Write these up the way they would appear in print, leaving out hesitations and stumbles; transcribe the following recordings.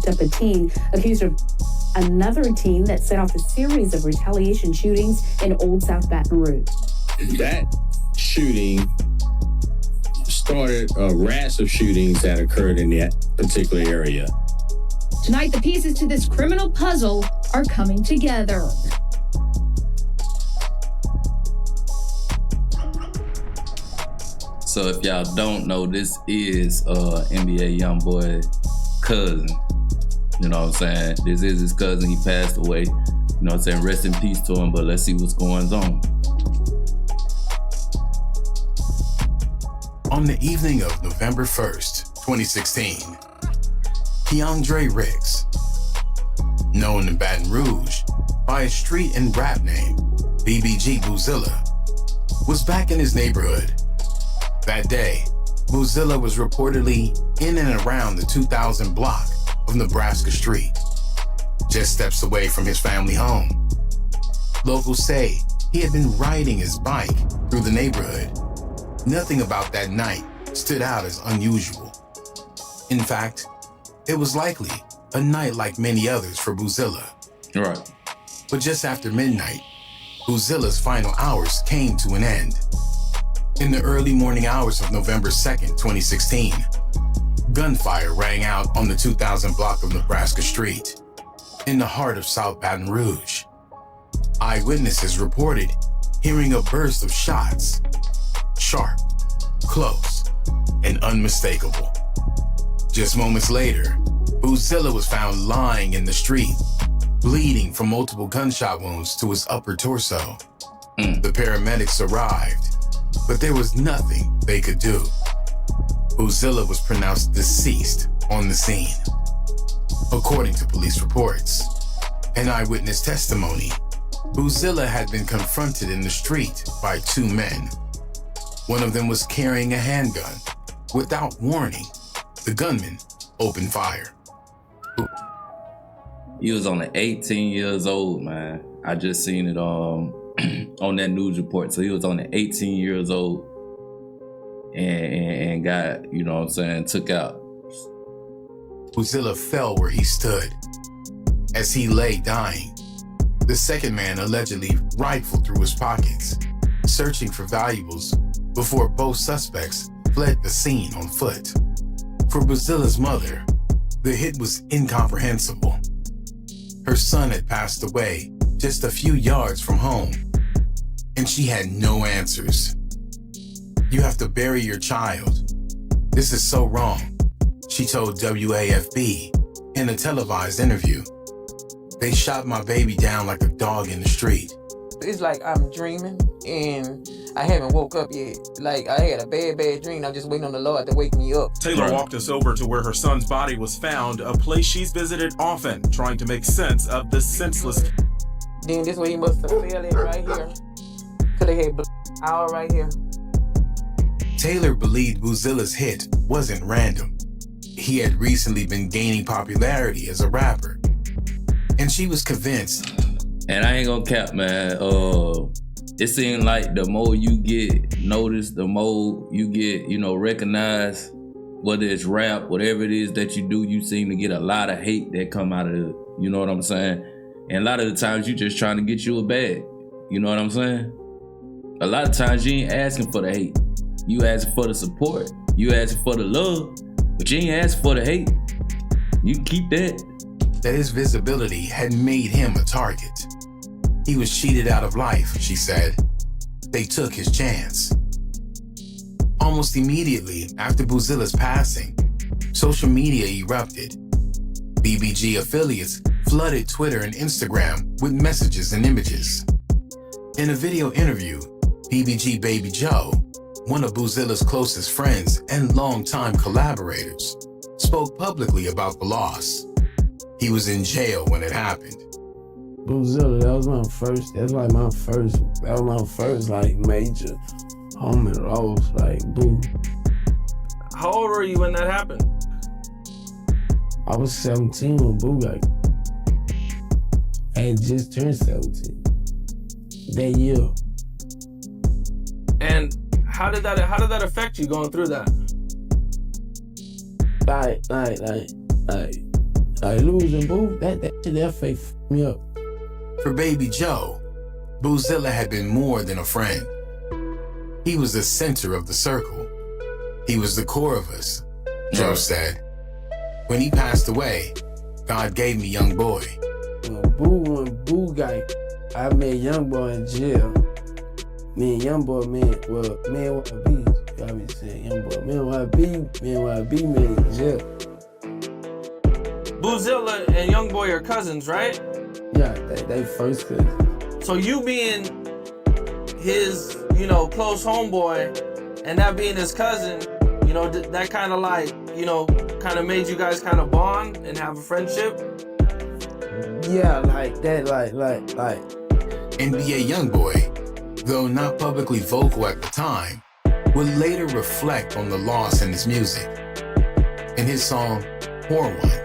locked up a teen accused of another teen that set off a series of retaliation shootings in Old South Baton Rouge. That shooting started a rash of shootings that occurred in that particular area. Tonight, the pieces to this criminal puzzle are coming together. So if y'all don't know, this is NBA Youngboy cousin. You know what I'm saying? This is his cousin. He passed away. You know what I'm saying? Rest in peace to him, but let's see what's going on. On the evening of November 1st, 2016, Keandre Ricks, known in Baton Rouge by a street and rap name, BBG Boozilla, was back in his neighborhood. That day, Boozilla was reportedly in and around the 2000 block of Nebraska Street, just steps away from his family home. Locals say he had been riding his bike through the neighborhood. Nothing about that night stood out as unusual. In fact, it was likely a night like many others for Boozilla. Right. But just after midnight, Boozilla's final hours came to an end. In the early morning hours of November 2nd, 2016, gunfire rang out on the 2000 block of Nebraska Street, in the heart of South Baton Rouge. Eyewitnesses reported hearing a burst of shots, sharp, close, and unmistakable. Just moments later, Boozilla was found lying in the street, bleeding from multiple gunshot wounds to his upper torso. The paramedics arrived, but there was nothing they could do. Boozilla was pronounced deceased on the scene. According to police reports and eyewitness testimony, Boozilla had been confronted in the street by two men. One of them was carrying a handgun. Without warning, the gunman opened fire. He was only 18 years old, man. I just seen it on that news report. So he was only 18 years old and got, you know what I'm saying, took out. Boozilla fell where he stood. As he lay dying, the second man allegedly rifled through his pockets, searching for valuables before both suspects fled the scene on foot. For Boozilla's mother, the hit was incomprehensible. Her son had passed away just a few yards from home, and she had no answers. "You have to bury your child. This is so wrong," she told WAFB in a televised interview. "They shot my baby down like a dog in the street." It's like I'm dreaming and I haven't woke up yet. Like I had a bad dream. I'm just waiting on the Lord to wake me up. Taylor walked us over to where her son's body was found, a place she's visited often, trying to make sense of this senseless. Then this way he must have fell in right here. Cause they had all right here. Taylor believed Boozilla's hit wasn't random. He had recently been gaining popularity as a rapper, and she was convinced. And I ain't gonna cap, man. It seems like the more you get noticed, the more you get, you know, recognized, whether it's rap, whatever it is that you do, you seem to get a lot of hate that come out of it. You know what I'm saying? And a lot of the times you just trying to get you a bag. You know what I'm saying? A lot of times you ain't asking for the hate. You asking for the support. You asking for the love, but you ain't asking for the hate. You can keep that. That his visibility had made him a target. He was cheated out of life, she said. They took his chance. Almost immediately after Boozilla's passing, social media erupted. BBG affiliates flooded Twitter and Instagram with messages and images. In a video interview, BBG Baby Joe, one of Boozilla's closest friends and longtime collaborators, spoke publicly about the loss. He was in jail when it happened. Boozilla, that was my first like major home and rolls, like boom. How old were you when that happened? I was 17 when Boo got. I had just turned 17 that year. And how did that affect you going through that? Like losing Boo, that fake fucked me up. For Baby Joe, Boozilla had been more than a friend. He was the center of the circle. He was the core of us, Joe said. When he passed away, God gave me Youngboy. When Boo got, I met Youngboy in jail. Me and Youngboy, man, what I be? I be saying Youngboy, man, what I be, man, in jail. Boozilla and Youngboy are cousins, right? Yeah, they first cousins. So you being his, close homeboy, and that being his cousin, that kind of like, kind of made you guys kind of bond and have a friendship? Yeah, like that, like. NBA Youngboy, though not publicly vocal at the time, would later reflect on the loss in his music. In his song, Poor One,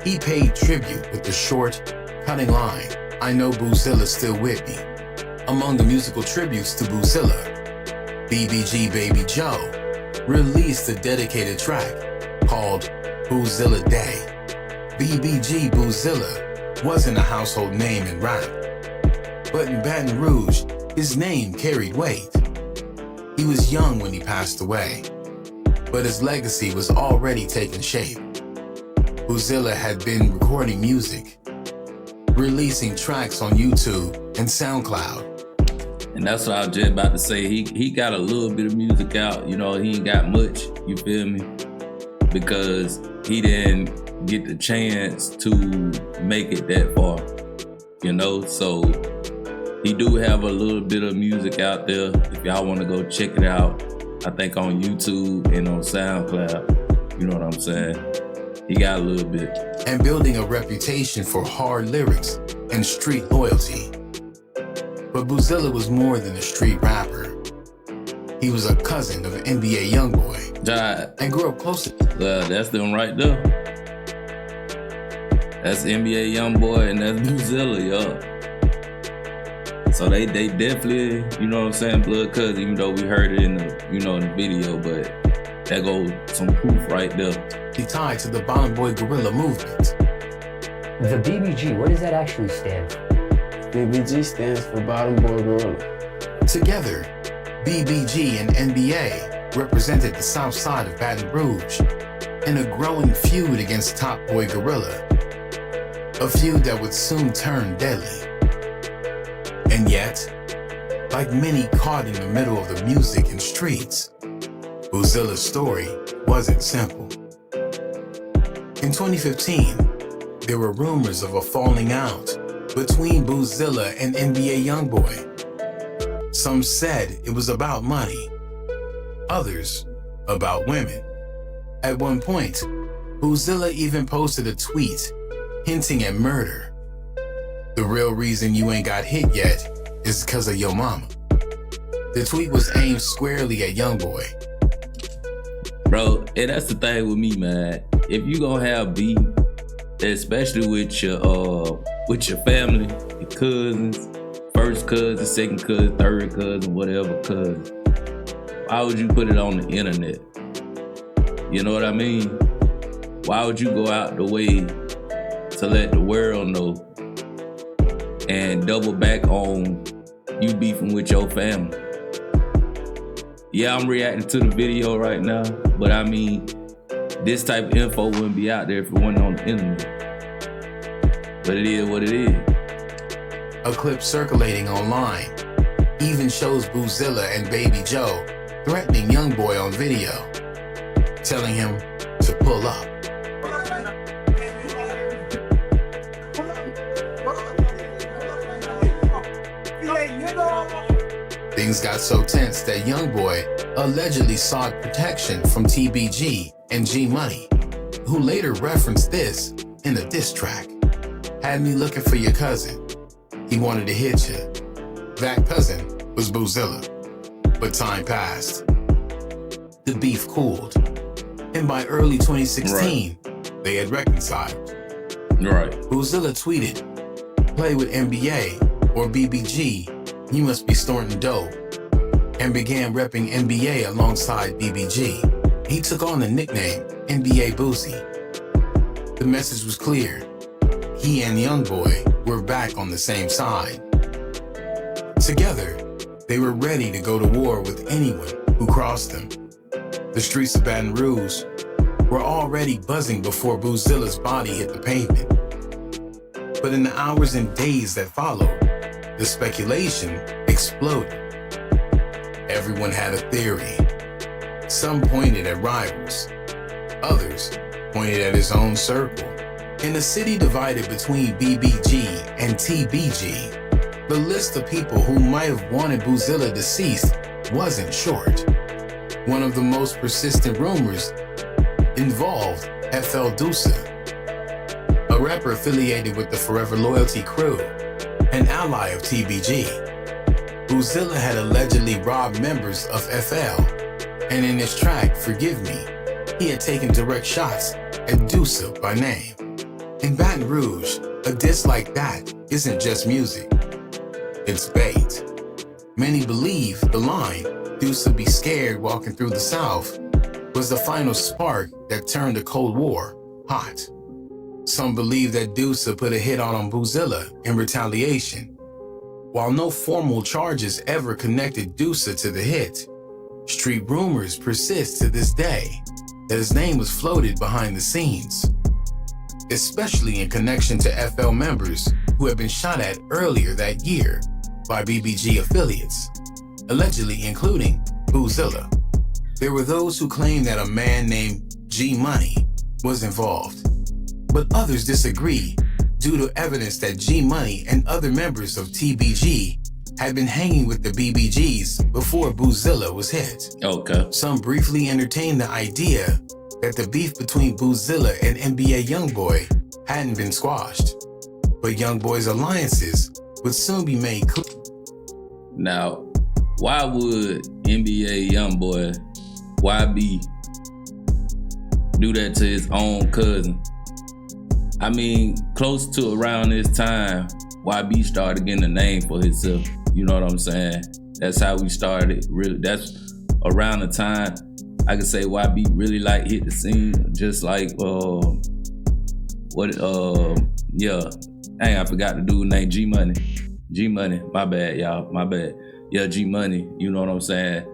he paid tribute with the short, cutting line, I know Boozilla's still with me. Among the musical tributes to Boozilla, BBG Baby Joe released a dedicated track called Boozilla Day. BBG Boozilla wasn't a household name in rap, but in Baton Rouge, his name carried weight. He was young when he passed away, but his legacy was already taking shape. Boozilla had been recording music, releasing tracks on YouTube and SoundCloud. And that's what I was just about to say. He got a little bit of music out, he ain't got much, you feel me? Because he didn't get the chance to make it that far, So he do have a little bit of music out there. If y'all want to go check it out, I think on YouTube and on SoundCloud, you know what I'm saying? He got a little bit. And building a reputation for hard lyrics and street loyalty. But Boozilla was more than a street rapper. He was a cousin of NBA Youngboy. And grew up close to that's them right there. That's NBA Youngboy and that's Boozilla, y'all. So they definitely, blood cousin, even though we heard it in the, in the video, but that goes some proof right there. He tied to the Bon Boy Guerrilla movement. The BBG, what does that actually stand for? BBG stands for Bottom Boy Gorilla. Together, BBG and NBA represented the south side of Baton Rouge in a growing feud against Top Boy Guerrilla, a feud that would soon turn deadly. And yet, like many caught in the middle of the music and streets, Boozilla's story wasn't simple. In 2015, there were rumors of a falling out between Boozilla and NBA Youngboy. Some said it was about money, others about women. At one point, Boozilla even posted a tweet hinting at murder. The real reason you ain't got hit yet is because of your mama. The tweet was aimed squarely at Youngboy. Bro, and that's the thing with me, man. If you gonna have beef, especially with your family, your cousins, first cousin, second cousin, third cousin, whatever cousin, why would you put it on the internet? You know what I mean? Why would you go out the way to let the world know and double back on you beefing with your family? Yeah, I'm reacting to the video right now, but I mean, this type of info wouldn't be out there if it wasn't on the internet. But it is what it is. A clip circulating online even shows Boozilla and Baby Joe threatening Youngboy on video, telling him to pull up. Things got so tense that Youngboy allegedly sought protection from TBG and G Money, who later referenced this in a diss track. Had me looking for your cousin. He wanted to hit you. That cousin was Boozilla. But time passed. The beef cooled. And by early 2016, they had reconciled. Right. Boozilla tweeted, "Play with NBA or BBG, you must be snorting dope," and began repping NBA alongside BBG. He took on the nickname NBA Boozy. The message was clear. He and Youngboy were back on the same side. Together, they were ready to go to war with anyone who crossed them. The streets of Baton Rouge were already buzzing before Boozilla's body hit the pavement. But in the hours and days that followed, the speculation exploded. Everyone had a theory. Some pointed at rivals. Others pointed at his own circle. In a city divided between BBG and TBG, the list of people who might have wanted Boozilla deceased wasn't short. One of the most persistent rumors involved FL Deuce, a rapper affiliated with the Forever Loyalty crew, an ally of TBG. Boozilla had allegedly robbed members of FL, and in his track, Forgive Me, he had taken direct shots at Deuce by name. In Baton Rouge, a diss like that isn't just music, it's bait. Many believe the line, Deuce be scared walking through the South, was the final spark that turned the Cold War hot. Some believe that Deuce put a hit on Boozilla in retaliation. While no formal charges ever connected Deuce to the hit, street rumors persist to this day that his name was floated behind the scenes, especially in connection to FL members who had been shot at earlier that year by BBG affiliates, allegedly including Boozilla. There were those who claimed that a man named G Money was involved, but others disagree due to evidence that G Money and other members of TBG had been hanging with the BBGs before Boozilla was hit. Okay. Some briefly entertained the idea that the beef between Boozilla and NBA Youngboy hadn't been squashed, but Youngboy's alliances would soon be made clear. Now, why would NBA Youngboy, YB, do that to his own cousin? I mean, close to around this time, YB started getting a name for himself. You know what I'm saying? That's how we started. Really, that's around the time I could say YB really like hit the scene. Just like I forgot the dude named G Money. G Money, my bad, y'all, my bad. Yeah, G Money. You know what I'm saying?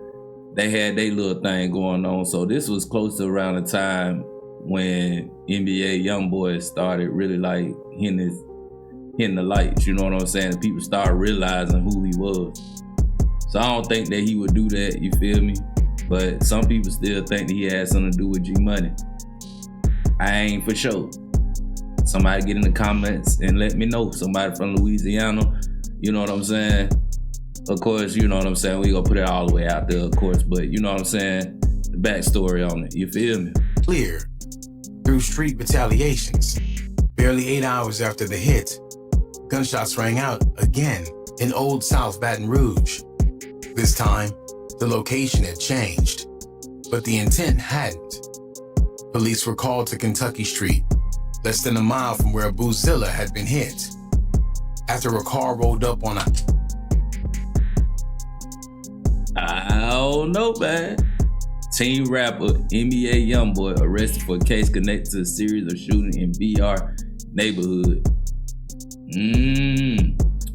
They had their little thing going on. So this was close to around the time when NBA Youngboy started really like hitting the lights, you know what I'm saying? And people started realizing who he was. So I don't think that he would do that, you feel me? But some people still think that he had something to do with G Money. I ain't for sure. Somebody get in the comments and let me know. Somebody from Louisiana, you know what I'm saying? Of course, you know what I'm saying? We gonna put it all the way out there, of course, but you know what I'm saying? The backstory on it, you feel me? Clear through street retaliations. Barely 8 hours after the hit, gunshots rang out again in Old South Baton Rouge. This time, the location had changed, but the intent hadn't. Police were called to Kentucky Street, less than a mile from where Boozilla had been hit. After a car rolled up on a... I don't know, man. Teen rapper NBA Youngboy arrested for a case connected to a series of shootings in BR neighborhood.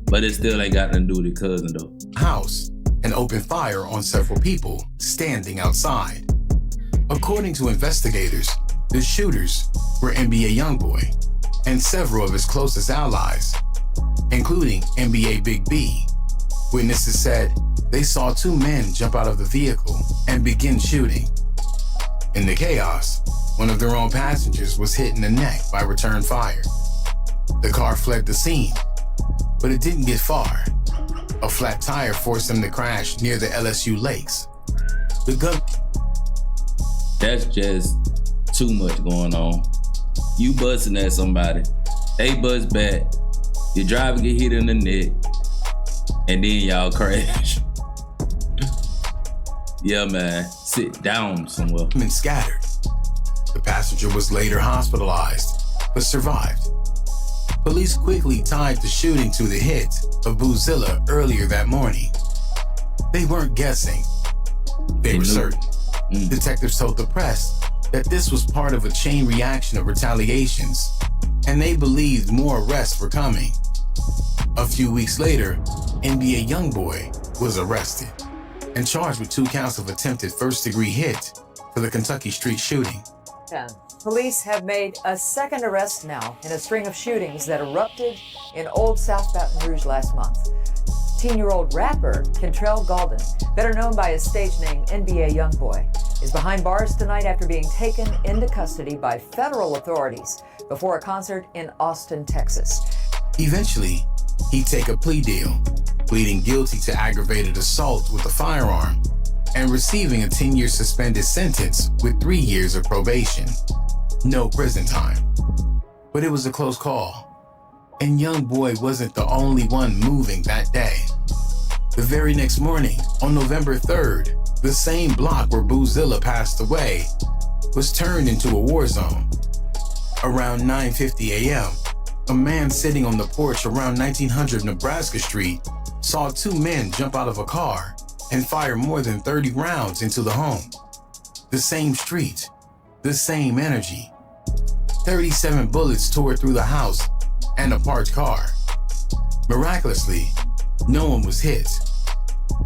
But it still ain't got nothing to do with his cousin though. House and opened fire on several people standing outside. According to investigators, the shooters were NBA Youngboy and several of his closest allies, including NBA Big B. Witnesses said they saw two men jump out of the vehicle and begin shooting. In the chaos, one of their own passengers was hit in the neck by return fire. The car fled the scene, but it didn't get far. A flat tire forced them to crash near the LSU lakes. The gun... That's just too much going on. You busting at somebody, they bust back, your driver get hit in the neck, and then y'all crash. Yeah, man, sit down somewhere. ...and scattered. The passenger was later hospitalized, but survived. Police quickly tied the shooting to the hit of Boozilla earlier that morning. They weren't guessing. They were certain. Detectives told the press that this was part of a chain reaction of retaliations, and they believed more arrests were coming. A few weeks later, NBA Youngboy was arrested and charged with 2 counts of attempted first-degree hit for the Kentucky street shooting. Police have made a second arrest now in a string of shootings that erupted in Old South Baton Rouge last month. 10-year-old rapper Kentrell Gaulden, better known by his stage name NBA Youngboy, is behind bars tonight after being taken into custody by federal authorities before a concert in Austin, Texas. Eventually, he'd take a plea deal, pleading guilty to aggravated assault with a firearm and receiving a 10-year suspended sentence with 3 years of probation. No prison time. But it was a close call. And Youngboy wasn't the only one moving that day. The very next morning, on November 3rd, the same block where Boozilla passed away was turned into a war zone. Around 9:50 a.m., a man sitting on the porch around 1900 Nebraska Street saw 2 men jump out of a car and fire more than 30 rounds into the home. The same street, the same energy. 37 bullets tore through the house and a parked car. Miraculously, no one was hit,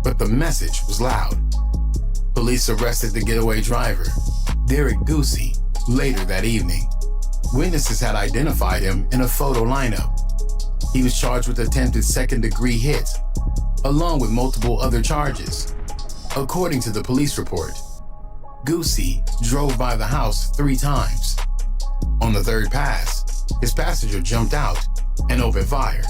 but the message was loud. Police arrested the getaway driver, Derek Goosey, later that evening. Witnesses had identified him in a photo lineup. He was charged with attempted second-degree hit, along with multiple other charges. According to the police report, Goosey drove by the house 3 times. On the 3rd pass, his passenger jumped out and opened fire.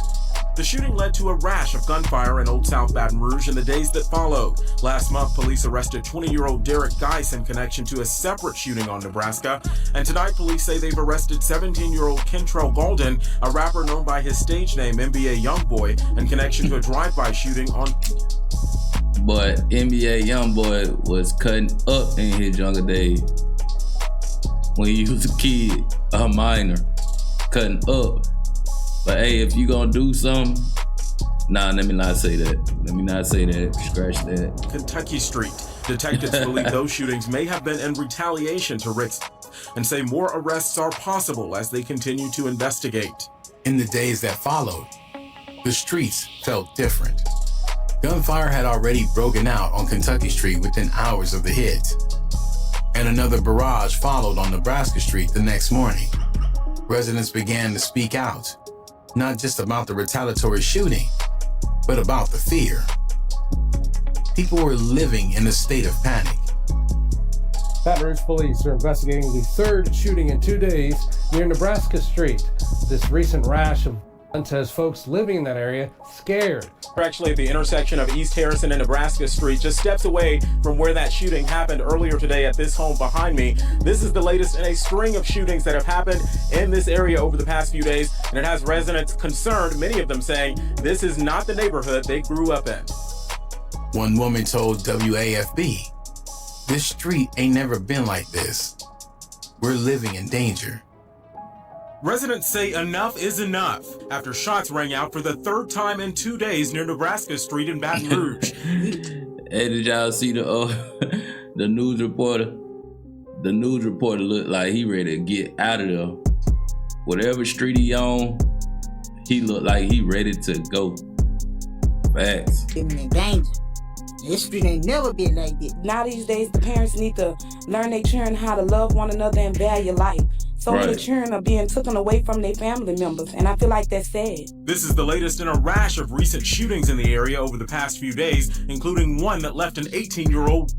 The shooting led to a rash of gunfire in Old South Baton Rouge in the days that followed. Last month, police arrested 20-year-old Derek Geis in connection to a separate shooting on Nebraska. And tonight, police say they've arrested 17-year-old Kentrell Gaulden, a rapper known by his stage name NBA Youngboy, in connection to a drive-by shooting on... But NBA Youngboy was cutting up in his younger days. When he was a kid, a minor, cutting up. But hey, if you gonna do something, let me not say that. Scratch that. Kentucky Street. Detectives believe those shootings may have been in retaliation to Rick's and say more arrests are possible as they continue to investigate. In the days that followed, the streets felt different. Gunfire had already broken out on Kentucky Street within hours of the hit, and another barrage followed on Nebraska Street the next morning. Residents began to speak out, not just about the retaliatory shooting, but about the fear. People were living in a state of panic. Baton Rouge police are investigating the 3rd shooting in 2 days near Nebraska Street. This recent rash of violence has folks living in that area scared. We're actually at the intersection of East Harrison and Nebraska Street, just steps away from where that shooting happened earlier today at this home behind me. This is the latest in a string of shootings that have happened in this area over the past few days, and it has residents concerned, many of them saying this is not the neighborhood they grew up in. One woman told WAFB, "This street ain't never been like this. We're living in danger." Residents say enough is enough after shots rang out for the 3rd time in 2 days near Nebraska Street in Baton Rouge. Hey, did y'all see the news reporter? The news reporter looked like he ready to get out of there. Whatever street he on, he looked like he ready to go. Facts. Living in danger. This street ain't never been like this. Now these days, the parents need to learn their children how to love one another and value life. So many children are being taken away from their family members, and I feel like that's sad. This is the latest in a rash of recent shootings in the area over the past few days, including one that left an 18-year-old.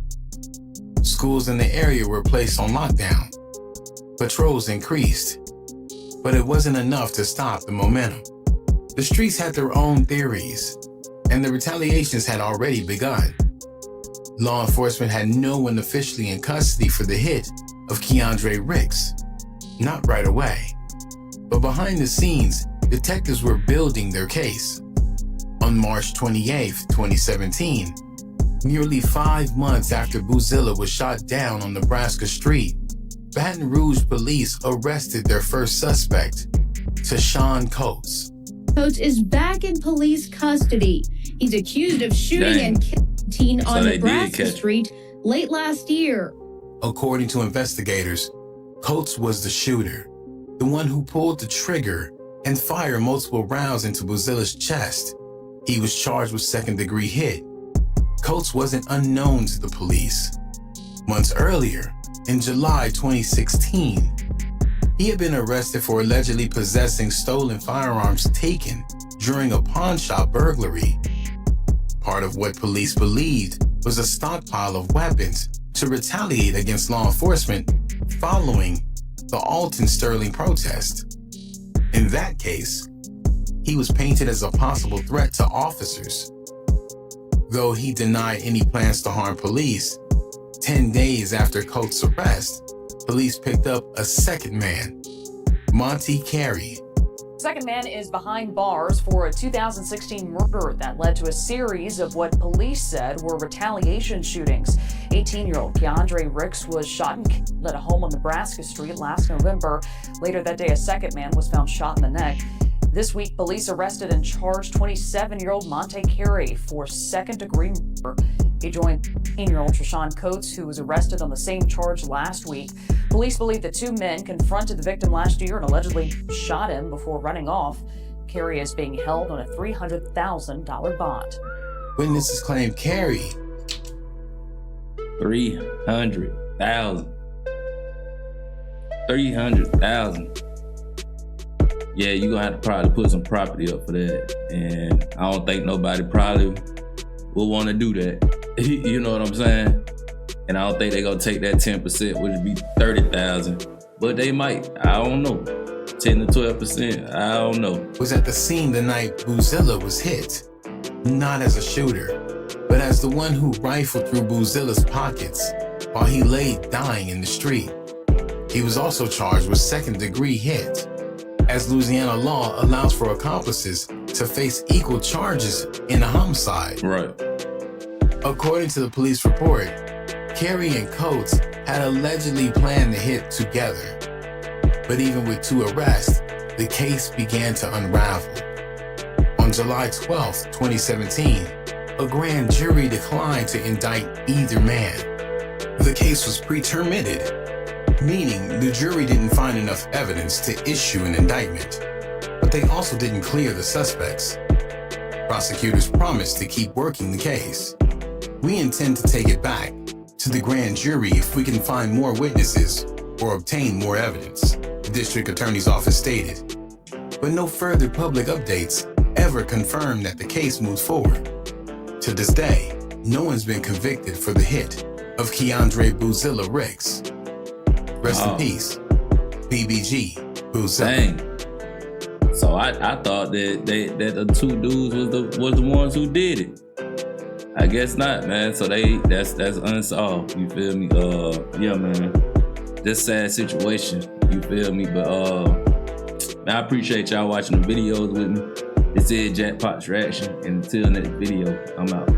Schools in the area were placed on lockdown. Patrols increased, but it wasn't enough to stop the momentum. The streets had their own theories, and the retaliations had already begun. Law enforcement had no one officially in custody for the hit of Keandre Ricks. Not right away. But behind the scenes, detectives were building their case. On March 28, 2017, nearly 5 months after Boozilla was shot down on Nebraska Street, Baton Rouge police arrested their first suspect, Tashawn Coates. Coates is back in police custody. He's accused of shooting and killing a teen on Nebraska Street late last year. According to investigators, Coates was the shooter, the one who pulled the trigger and fired multiple rounds into Boozilla's chest. He was charged with second-degree hit. Coates wasn't unknown to the police. Months earlier, in July 2016, he had been arrested for allegedly possessing stolen firearms taken during a pawn shop burglary. Part of what police believed was a stockpile of weapons to retaliate against law enforcement following the Alton Sterling protest. In that case, he was painted as a possible threat to officers. Though he denied any plans to harm police, 10 days after Coates' arrest, police picked up a second man, Monty Carey. Second man is behind bars for a 2016 murder that led to a series of what police said were retaliation shootings. 18-year-old Keandre Ricks was shot and killed at a home on Nebraska Street last November. Later that day, a second man was found shot in the neck. This week, police arrested and charged 27-year-old Monte Carey for second-degree murder. He joined 18-year-old Treshawn Coates, who was arrested on the same charge last week. Police believe the two men confronted the victim last year and allegedly shot him before running off. Carey is being held on a $300,000 bond. Witnesses claim Carey. $300,000. $300,000. Yeah, you're gonna have to probably put some property up for that. And I don't think nobody probably will want to do that. You know what I'm saying? And I don't think they're gonna take that 10%, which would be $30,000. But they might. I don't know. 10 to 12%. I don't know. Was at the scene the night Boozilla was hit, not as a shooter, but as the one who rifled through Boozilla's pockets while he lay dying in the street. He was also charged with second-degree hit, as Louisiana law allows for accomplices to face equal charges in a homicide. Right. According to the police report, Carey and Coates had allegedly planned the hit together. But even with two arrests, the case began to unravel. On July 12, 2017, a grand jury declined to indict either man. The case was pre-terminated, meaning the jury didn't find enough evidence to issue an indictment. But they also didn't clear the suspects. Prosecutors promised to keep working the case. We intend to take it back to the grand jury if we can find more witnesses or obtain more evidence, the district attorney's office stated. But no further public updates ever confirmed that the case moved forward. To this day, no one's been convicted for the hit of Keandre Boozilla Ricks. Rest in peace, BBG Boozilla. Dang. So I thought that the two dudes was the ones who did it. I guess not, man. So that's unsolved. You feel me? Yeah, man. This sad situation. You feel me? But man, I appreciate y'all watching the videos with me. This is Jackpot's Reaction, and until next video, I'm out.